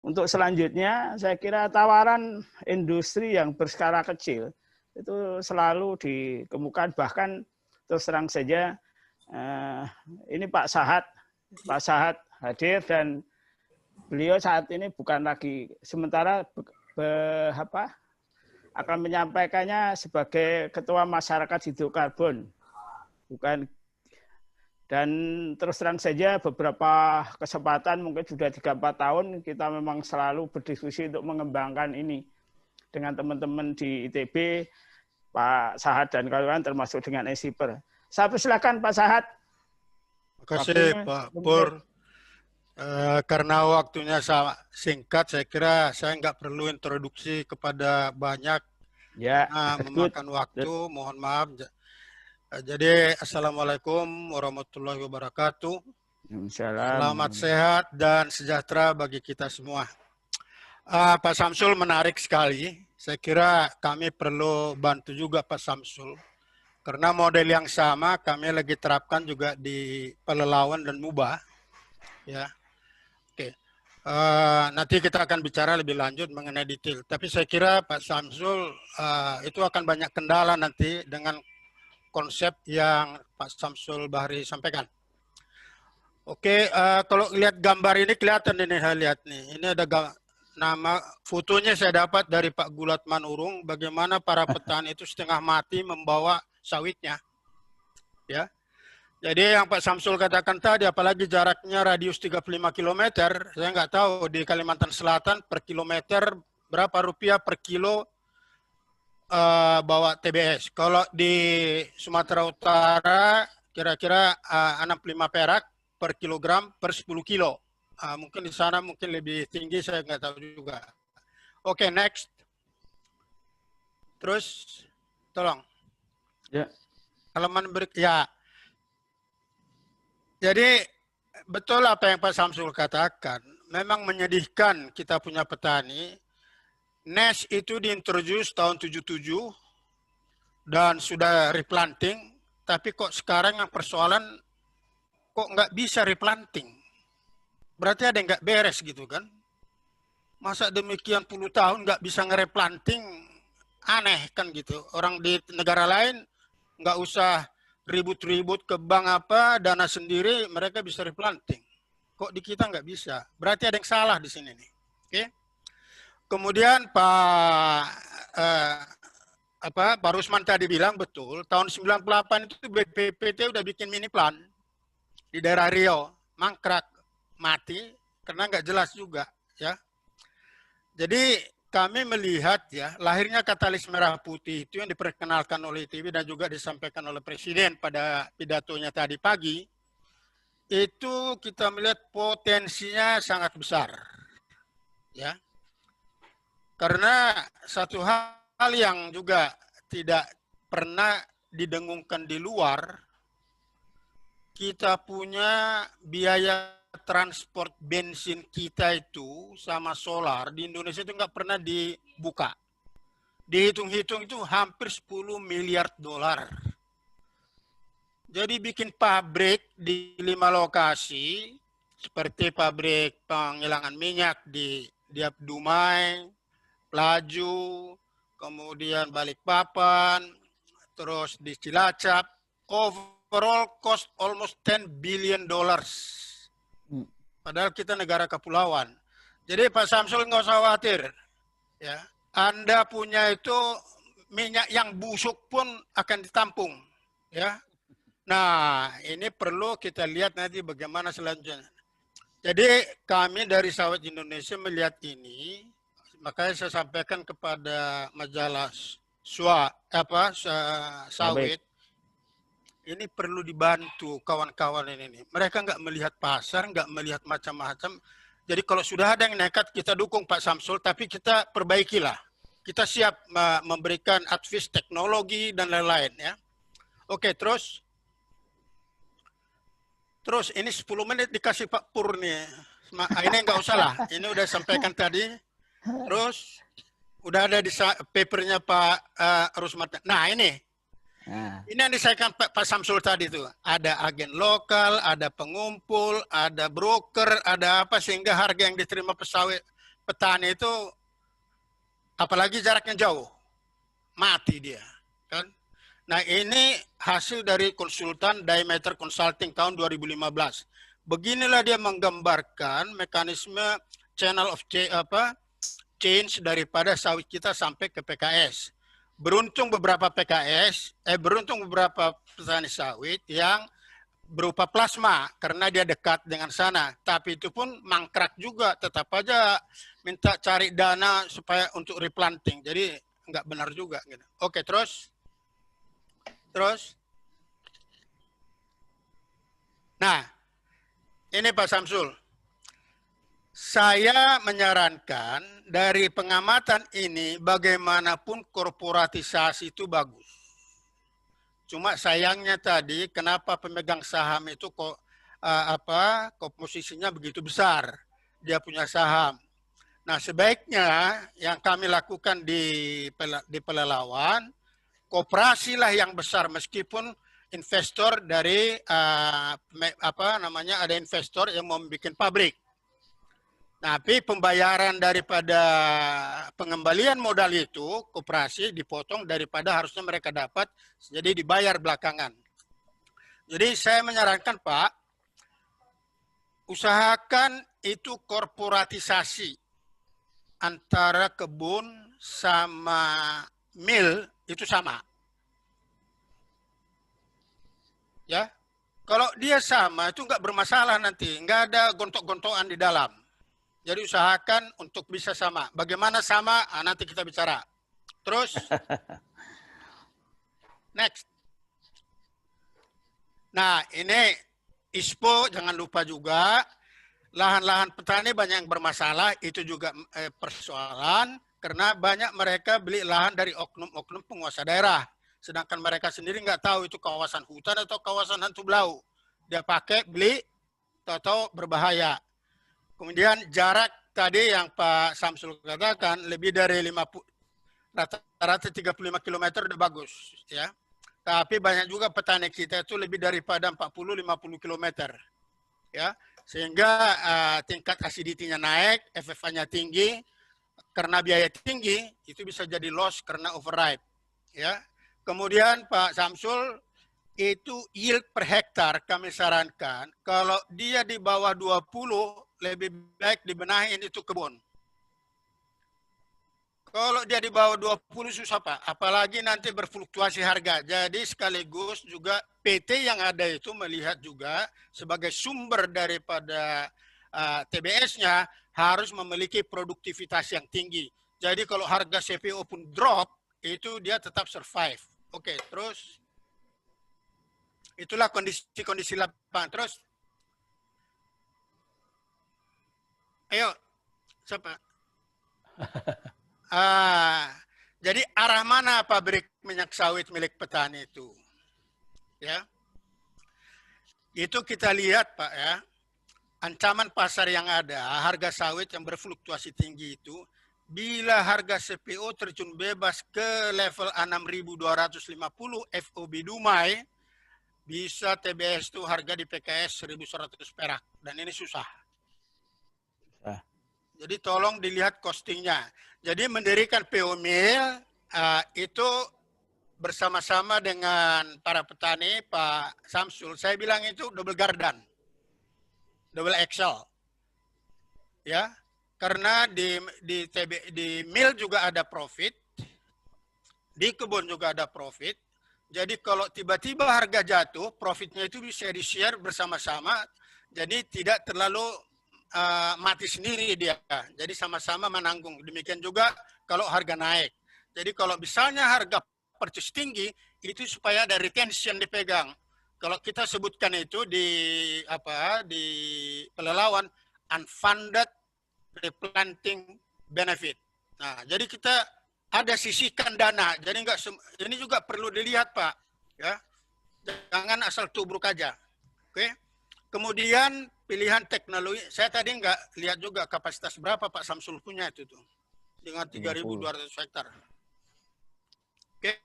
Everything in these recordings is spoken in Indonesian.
untuk selanjutnya saya kira tawaran industri yang berskala kecil itu selalu dikemukakan, bahkan terus terang saja ini Pak Sahat hadir dan beliau saat ini bukan lagi sementara akan menyampaikannya sebagai ketua masyarakat hidrokarbon, bukan. Dan terus terang saja beberapa kesempatan mungkin sudah 3-4 tahun kita memang selalu berdiskusi untuk mengembangkan ini dengan teman-teman di ITB, Pak Sahat dan kawan-kawan termasuk dengan Esiper. Saya persilakan Pak Sahat. Terima kasih Pak Pur. Karena waktunya singkat, saya kira saya nggak perlu introduksi kepada banyak ya, memakan waktu. Mohon maaf. Jadi Assalamualaikum warahmatullahi wabarakatuh. Selamat sehat dan sejahtera bagi kita semua. Pak Samsul menarik sekali. Saya kira kami perlu bantu juga Pak Samsul. Karena model yang sama kami lagi terapkan juga di Pelelawan dan Muba. Ya. Oke. Nanti kita akan bicara lebih lanjut mengenai detail. Tapi saya kira Pak Samsul itu akan banyak kendala nanti dengan konsep yang Pak Samsul Bahri sampaikan. Oke, kalau lihat gambar ini kelihatan ini, saya lihat nih. Ini ada nama fotonya saya dapat dari Pak Gulat Manurung, bagaimana para petani itu setengah mati membawa sawitnya. Ya. Jadi yang Pak Samsul katakan tadi, apalagi jaraknya radius 35 km, saya nggak tahu di Kalimantan Selatan per kilometer berapa rupiah per kilo bawa TBS. Kalau di Sumatera Utara kira-kira 65 perak per kilogram per 10 kilo. Mungkin di sana mungkin lebih tinggi, saya nggak tahu juga. Oke, next. Terus, tolong. Ya. Halaman ya. Jadi betul apa yang Pak Samsul katakan. Memang menyedihkan kita punya petani. NES itu diintroduce tahun 77 dan sudah replanting, tapi kok sekarang yang persoalan kok nggak bisa replanting. Berarti ada yang nggak beres gitu kan. Masa demikian puluh tahun nggak bisa ngereplanting, aneh kan gitu. Orang di negara lain nggak usah ribut-ribut ke bank apa, dana sendiri mereka bisa replanting. Kok di kita nggak bisa? Berarti ada yang salah di sini nih. Oke? Kemudian Pak Rusman tadi bilang betul, tahun 98 itu BPPT udah bikin mini plan di daerah Riau, mangkrak, mati karena nggak jelas juga, ya. Jadi kami melihat ya lahirnya katalis merah putih itu yang diperkenalkan oleh ITB dan juga disampaikan oleh Presiden pada pidatonya tadi pagi, itu kita melihat potensinya sangat besar, ya. Karena satu hal yang juga tidak pernah didengungkan di luar, kita punya biaya transport bensin kita itu sama solar di Indonesia itu nggak pernah dibuka. Dihitung-hitung itu hampir 10 miliar dolar. Jadi bikin pabrik di 5 lokasi, seperti pabrik penghilangan minyak di Dumai, Pelaju, kemudian Balikpapan, terus di Cilacap, overall cost almost 10 billion dollars. Padahal kita negara kepulauan. Jadi Pak Samsul nggak usah khawatir. Ya, Anda punya itu minyak yang busuk pun akan ditampung. Ya. Nah, ini perlu kita lihat nanti bagaimana selanjutnya. Jadi kami dari Sawit Indonesia melihat ini, makanya saya sampaikan kepada majalah Sawit, ini perlu dibantu kawan-kawan ini. Mereka nggak melihat pasar, nggak melihat macam-macam. Jadi kalau sudah ada yang nekat, kita dukung Pak Samsul, tapi kita perbaikilah. Kita siap memberikan advice teknologi dan lain-lain, ya. Oke, terus ini 10 menit dikasih Pak Pur nih. Ini nggak usah lah, ini udah sampaikan tadi. Terus udah ada di papernya Pak Rusman. Nah ini yang disampaikan Pak Samsul tadi tuh. Ada agen lokal, ada pengumpul, ada broker, ada apa sehingga harga yang diterima petani itu, apalagi jaraknya jauh, mati dia, kan? Nah, ini hasil dari konsultan Diameter Consulting tahun 2015. Beginilah dia menggambarkan mekanisme channel of change daripada sawit kita sampai ke PKS. Beruntung beberapa petani sawit yang berupa plasma karena dia dekat dengan sana. Tapi itu pun mangkrak juga, tetap aja minta cari dana supaya untuk replanting. Jadi nggak benar juga. Gitu. Oke, terus. Nah, ini Pak Samsul. Saya menyarankan dari pengamatan ini bagaimanapun korporatisasi itu bagus. Cuma sayangnya tadi kenapa pemegang saham itu kok komposisinya begitu besar. Dia punya saham. Nah, sebaiknya yang kami lakukan di Pelalawan, koperasi lah yang besar meskipun investor dari ada investor yang mau bikin pabrik. Tapi pembayaran daripada pengembalian modal itu, koperasi dipotong daripada harusnya mereka dapat, jadi dibayar belakangan. Jadi saya menyarankan Pak, usahakan itu korporatisasi antara kebun sama mill itu sama. Ya, kalau dia sama itu nggak bermasalah nanti, nggak ada gontok-gontokan di dalam. Jadi usahakan untuk bisa sama. Bagaimana sama? Nanti kita bicara. Terus, next. Nah, ini ISPO jangan lupa juga. Lahan-lahan petani banyak yang bermasalah. Itu juga persoalan. Karena banyak mereka beli lahan dari oknum-oknum penguasa daerah. Sedangkan mereka sendiri nggak tahu itu kawasan hutan atau kawasan hantu belau. Dia pakai, beli, tahu-tahu berbahaya. Kemudian jarak tadi yang Pak Samsul katakan lebih dari 50, rata-rata 35 km udah bagus. Ya. Tapi banyak juga petani kita itu lebih daripada 40-50 km. Ya. Sehingga tingkat acidity-nya naik, FFA-nya tinggi. Karena biaya tinggi, itu bisa jadi loss karena overripe. Ya. Kemudian Pak Samsul, itu yield per hektar kami sarankan, kalau dia di bawah 20, lebih baik dibenahin itu kebun. Kalau dia di bawah 20 susah Pak, apalagi nanti berfluktuasi harga. Jadi sekaligus juga PT yang ada itu melihat juga sebagai sumber daripada TBS-nya harus memiliki produktivitas yang tinggi. Jadi kalau harga CPO pun drop, itu dia tetap survive. Oke, terus itulah kondisi lapangan. Terus, ayo, siapa? Jadi arah mana pabrik minyak sawit milik petani itu? Ya, itu kita lihat Pak ya. Ancaman pasar yang ada, harga sawit yang berfluktuasi tinggi itu, bila harga CPO terjun bebas ke level 6.250 FOB Dumai, bisa TBS itu harga di PKS 1.100 perak. Dan ini susah. Jadi tolong dilihat costingnya. Jadi mendirikan PO Mill itu bersama-sama dengan para petani, Pak Samsul. Saya bilang itu double garden. Double Excel. Ya. Karena di mill juga ada profit. Di kebun juga ada profit. Jadi kalau tiba-tiba harga jatuh, profitnya itu bisa di-share bersama-sama. Jadi tidak terlalu mati sendiri dia. Jadi sama-sama menanggung. Demikian juga kalau harga naik. Jadi kalau misalnya harga purchase tinggi, itu supaya ada retention dipegang. Kalau kita sebutkan itu di Pelalawan, unfunded replanting benefit. Nah, jadi kita ada sisihkan dana. Jadi ini juga perlu dilihat Pak. Ya, jangan asal tubruk aja. Oke. Kemudian pilihan teknologi, saya tadi nggak lihat juga kapasitas berapa Pak Samsul punya itu tuh. Dengan 3.200 hektar. Oke,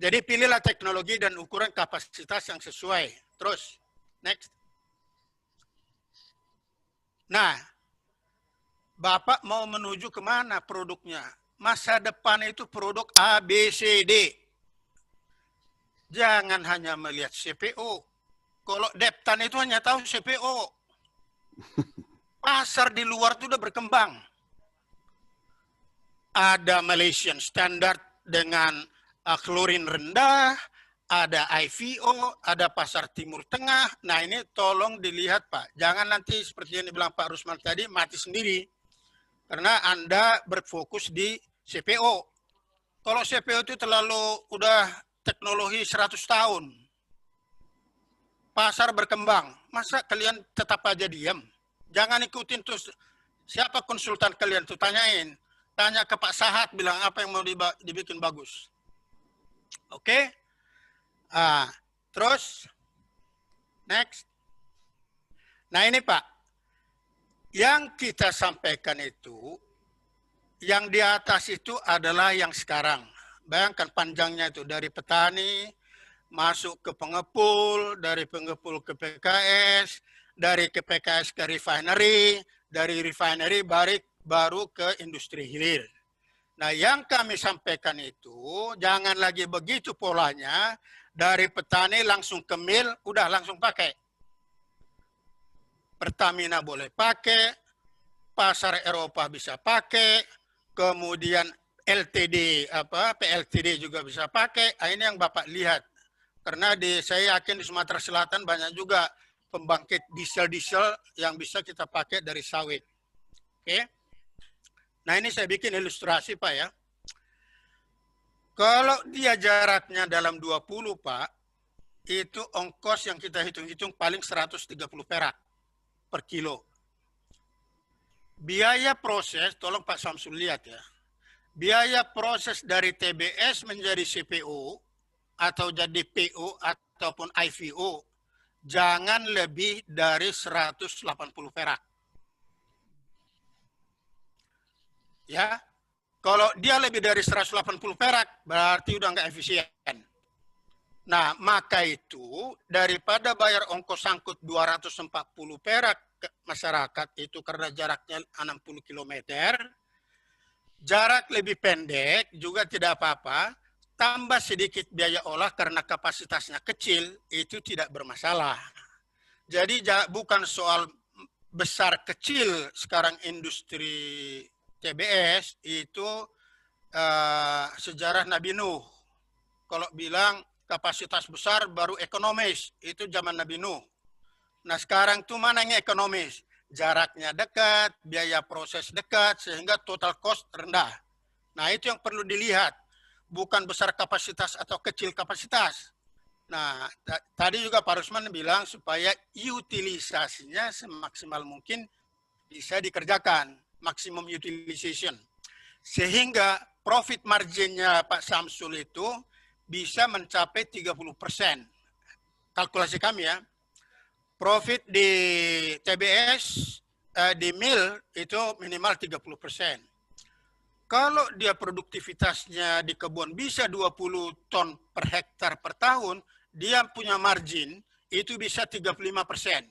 jadi pilihlah teknologi dan ukuran kapasitas yang sesuai. Terus, next. Nah, Bapak mau menuju kemana produknya? Masa depan itu produk A, B, C, D. Jangan hanya melihat CPO. Kalau Deptan itu hanya tahu CPO. Pasar di luar itu udah berkembang. Ada Malaysian Standard dengan klorin rendah, ada IVO, ada pasar Timur Tengah. Nah ini tolong dilihat Pak. Jangan nanti seperti yang dibilang Pak Rusman tadi, mati sendiri. Karena Anda berfokus di CPO. Kalau CPO itu terlalu udah teknologi 100 tahun. Pasar berkembang. Masa kalian tetap aja diam? Jangan ikutin terus. Siapa konsultan kalian tuh? Tanyain. Tanya ke Pak Sahat, bilang apa yang mau dibikin bagus. Oke? Terus, next. Nah ini Pak, yang kita sampaikan itu, yang di atas itu adalah yang sekarang. Bayangkan panjangnya itu dari petani, masuk ke pengepul, dari pengepul ke PKS, dari ke PKS ke refinery, dari refinery baru ke industri hilir. Nah yang kami sampaikan itu, jangan lagi begitu polanya, dari petani langsung ke mill, udah langsung pakai. Pertamina boleh pakai, pasar Eropa bisa pakai, kemudian LTD PLTD juga bisa pakai. Ini yang Bapak lihat. Karena saya yakin di Sumatera Selatan banyak juga pembangkit diesel-diesel yang bisa kita pakai dari sawit. Oke. Nah, ini saya bikin ilustrasi, Pak ya. Kalau dia jaraknya dalam 20, Pak, itu ongkos yang kita hitung-hitung paling 130 perak per kilo. Biaya proses, tolong Pak Samsul lihat ya. Biaya proses dari TBS menjadi CPO atau jadi PO ataupun IVO jangan lebih dari 180 perak. Ya. Kalau dia lebih dari 180 perak berarti udah nggak efisien. Nah, maka itu daripada bayar ongkos sangkut 240 perak ke masyarakat itu karena jaraknya 60 km, jarak lebih pendek juga tidak apa-apa, tambah sedikit biaya olah karena kapasitasnya kecil, itu tidak bermasalah. Jadi bukan soal besar kecil sekarang industri TBS itu sejarah Nabi Nuh. Kalau bilang kapasitas besar baru ekonomis, itu zaman Nabi Nuh. Nah sekarang tuh mana yang ekonomis? Jaraknya dekat, biaya proses dekat, sehingga total cost rendah. Nah itu yang perlu dilihat, bukan besar kapasitas atau kecil kapasitas. Nah tadi juga Pak Rusman bilang supaya utilisasinya semaksimal mungkin bisa dikerjakan, maximum utilization. Sehingga profit marginnya Pak Samsul itu bisa mencapai 30%. Kalkulasi kami ya. Profit di TBS, di mill itu minimal 30%. Kalau dia produktivitasnya di kebun bisa 20 ton per hektar per tahun, dia punya margin itu bisa 35%.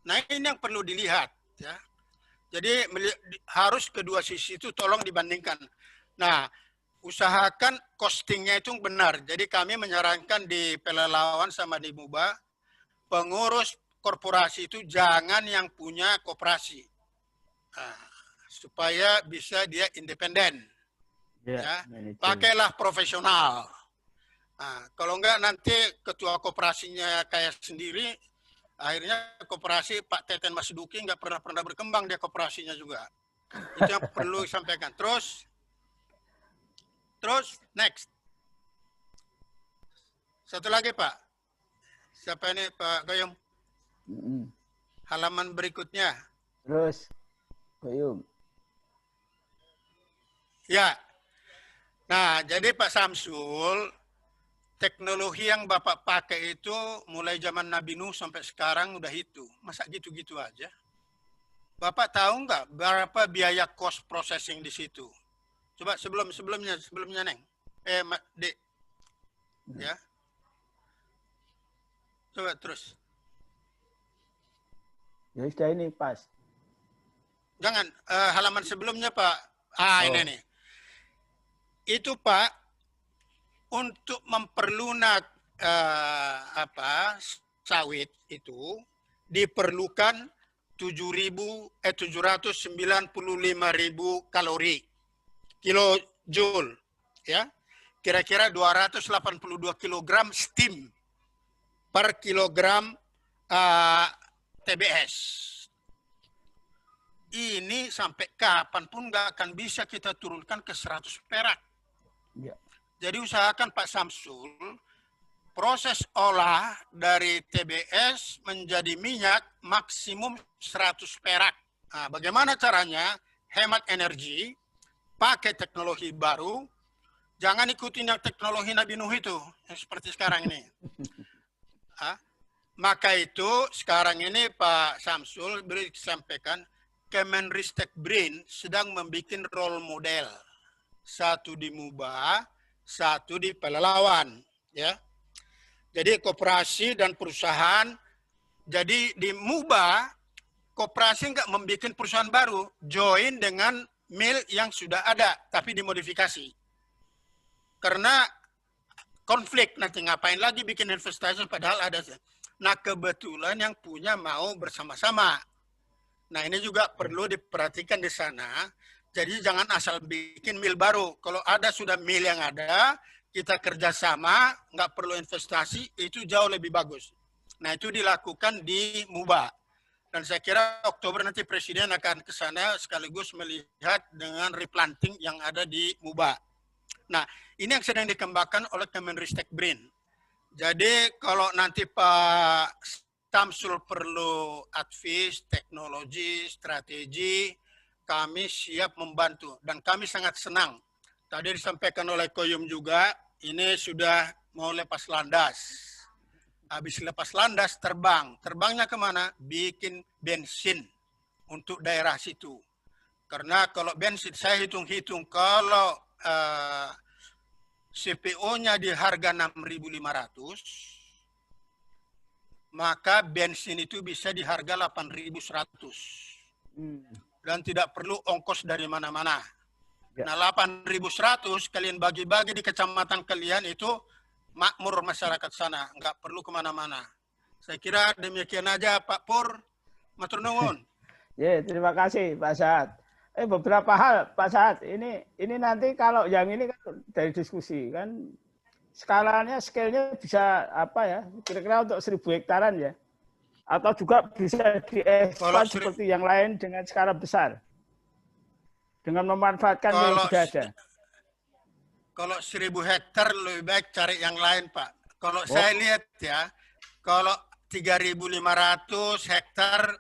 Nah ini yang perlu dilihat. Ya. Jadi harus kedua sisi itu tolong dibandingkan. Nah, usahakan costingnya itu benar. Jadi kami menyarankan di Pelalawan sama di MUBA, pengurus korporasi itu jangan yang punya koperasi. Nah, supaya bisa dia independen. Ya, pakailah profesional. Nah, kalau enggak nanti ketua koperasinya kayak sendiri, akhirnya koperasi Pak Teten Mas Duki nggak pernah berkembang dia koperasinya juga. Itu yang perlu disampaikan. Terus next. Satu lagi Pak. Siapa ini Pak Goyong? Halaman berikutnya. Terus Goyong. Ya. Nah, jadi Pak Samsul, teknologi yang Bapak pakai itu mulai zaman Nabi Nuh sampai sekarang udah itu. Masa gitu-gitu aja? Bapak tahu nggak berapa biaya cost processing di situ? Coba sebelumnya Neng. Dek. Ya. Coba terus. Ya sudah ini pas. Jangan, halaman sebelumnya Pak. Ini nih. Itu Pak, untuk memperlunak sawit itu diperlukan 795.000 kalori kilojoule, ya, kira-kira 282 kilogram steam per kilogram TBS. Ini sampai kapanpun nggak akan bisa kita turunkan ke 100 perak. Ya. Jadi usahakan Pak Samsul, proses olah dari TBS menjadi minyak maksimum 100 perak. Nah, bagaimana caranya? Hemat energi, pakai teknologi baru, jangan ikutin yang teknologi Nabi Nuh itu, yang seperti sekarang ini. Maka itu sekarang ini Pak Samsul beri sampaikan, Kemenristek BRIN sedang membuat role model. Satu di Muba, satu di Pelalawan. Ya. Jadi koperasi dan perusahaan, jadi di Muba, koperasi nggak membuat perusahaan baru, join dengan mill yang sudah ada, tapi dimodifikasi. Karena konflik, nanti ngapain lagi bikin investasi padahal ada. Nah kebetulan yang punya mau bersama-sama. Nah ini juga perlu diperhatikan di sana. Jadi jangan asal bikin mill baru. Kalau ada sudah mill yang ada, kita kerjasama, nggak perlu investasi, itu jauh lebih bagus. Nah itu dilakukan di Muba. Dan saya kira Oktober nanti Presiden akan ke sana sekaligus melihat dengan replanting yang ada di Muba. Nah ini yang sedang dikembangkan oleh Kemenristek BRIN. Jadi kalau nanti Pak Samsul perlu advice, teknologi, strategi, kami siap membantu. Dan kami sangat senang. Tadi disampaikan oleh Koyum juga, ini sudah mau lepas landas. Habis lepas landas terbang. Terbangnya kemana? Bikin bensin untuk daerah situ. Karena kalau bensin, saya hitung-hitung, kalau CPO-nya di harga 6.500, maka bensin itu bisa di harga 8.100. Dan tidak perlu ongkos dari mana-mana. Ya. Nah 8.100 kalian bagi-bagi di kecamatan kalian itu makmur masyarakat sana. Nggak perlu kemana-mana. Saya kira demikian aja Pak Pur. Matur nuwun. Ya, terima kasih Pak Saad. Beberapa hal Pak Saad, ini nanti kalau yang ini kan dari diskusi kan skalanya, scale-nya bisa apa ya, kira-kira untuk 1.000 hektaran ya, atau juga bisa diekspand seperti yang lain dengan skala besar dengan memanfaatkan yang sudah ada. Kalau 1.000 hektar lebih baik cari yang lain Pak. Kalau saya lihat ya, kalau 3.500 hektar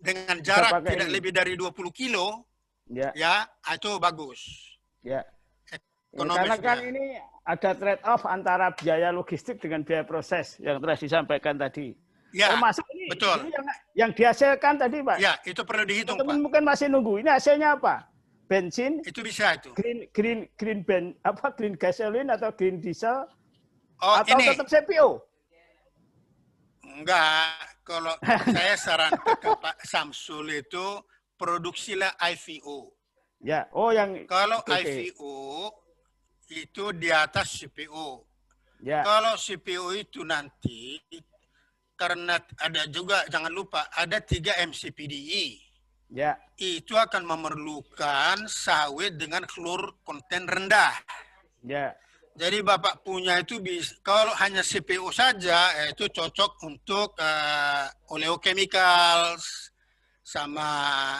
dengan jarak tidak lebih dari 20 kilo, ya itu bagus. Ya. Karena kan ini ada trade off antara biaya logistik dengan biaya proses yang telah disampaikan tadi. Ya, termasuk ini, betul. Ini yang dihasilkan tadi Pak. Ya, itu perlu dihitung Pak. Mungkin masih nunggu. Ini hasilnya apa? Bensin? Itu bisa itu. Green gasoline atau green diesel? Atau ini tetap CPO? Enggak, kalau saya sarankan ke Pak Samsul itu produksilah IVO. Ya, kalau IVO itu di atas CPO. Ya. Kalau CPO itu nanti karena ada juga jangan lupa ada 3 MCPDI. Ya. Itu akan memerlukan sawit dengan klor konten rendah. Ya. Jadi Bapak punya itu bisa, kalau hanya CPO saja itu cocok untuk oleochemicals sama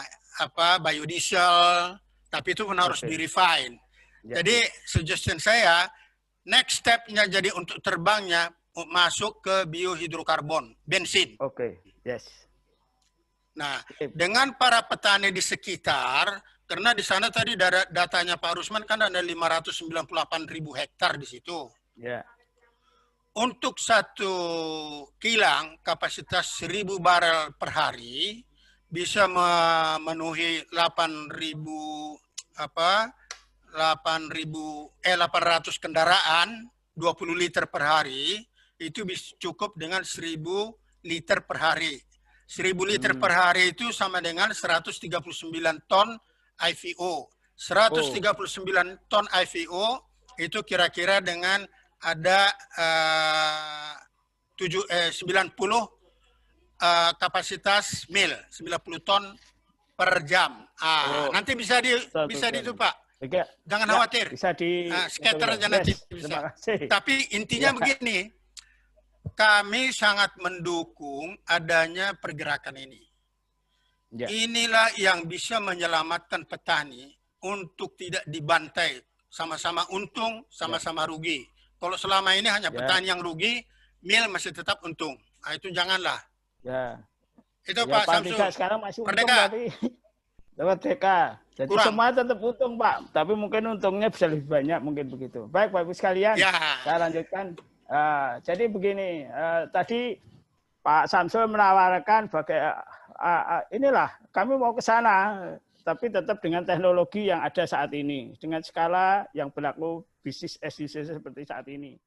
biodiesel, tapi itu pun harus di-refine. Ya. Jadi suggestion saya next step-nya jadi untuk terbangnya masuk ke biohidrokarbon, bensin. Oke, yes. Nah, dengan para petani di sekitar, karena di sana tadi datanya Pak Rusman kan ada 598.000 hektar di situ. Ya. Untuk satu kilang kapasitas 1.000 barel per hari bisa memenuhi 800 kendaraan, 20 liter per hari, itu bisa cukup dengan 1.000 liter per hari. 1000 liter per hari itu sama dengan 139 ton IVO. 139 ton IVO itu kira-kira dengan ada 90 kapasitas mil, 90 ton per jam. Nanti bisa itu Pak. Jangan khawatir. Bisa scatter aja nanti bisa. Tapi intinya begini, kami sangat mendukung adanya pergerakan ini. Inilah yang bisa menyelamatkan petani untuk tidak dibantai, sama-sama untung, sama-sama rugi. Kalau selama ini hanya petani yang rugi, mil masih tetap untung. Nah, itu janganlah. Itu Pak Samsul. Sekarang masih untung tapi lewat TK. Jadi semua tetap untung Pak, tapi mungkin untungnya bisa lebih banyak mungkin begitu. Baik Bapak sekalian, saya lanjutkan. Jadi begini, tadi Pak Samsul menawarkan inilah kami mau ke sana, tapi tetap dengan teknologi yang ada saat ini, dengan skala yang berlaku bisnis as usual seperti saat ini.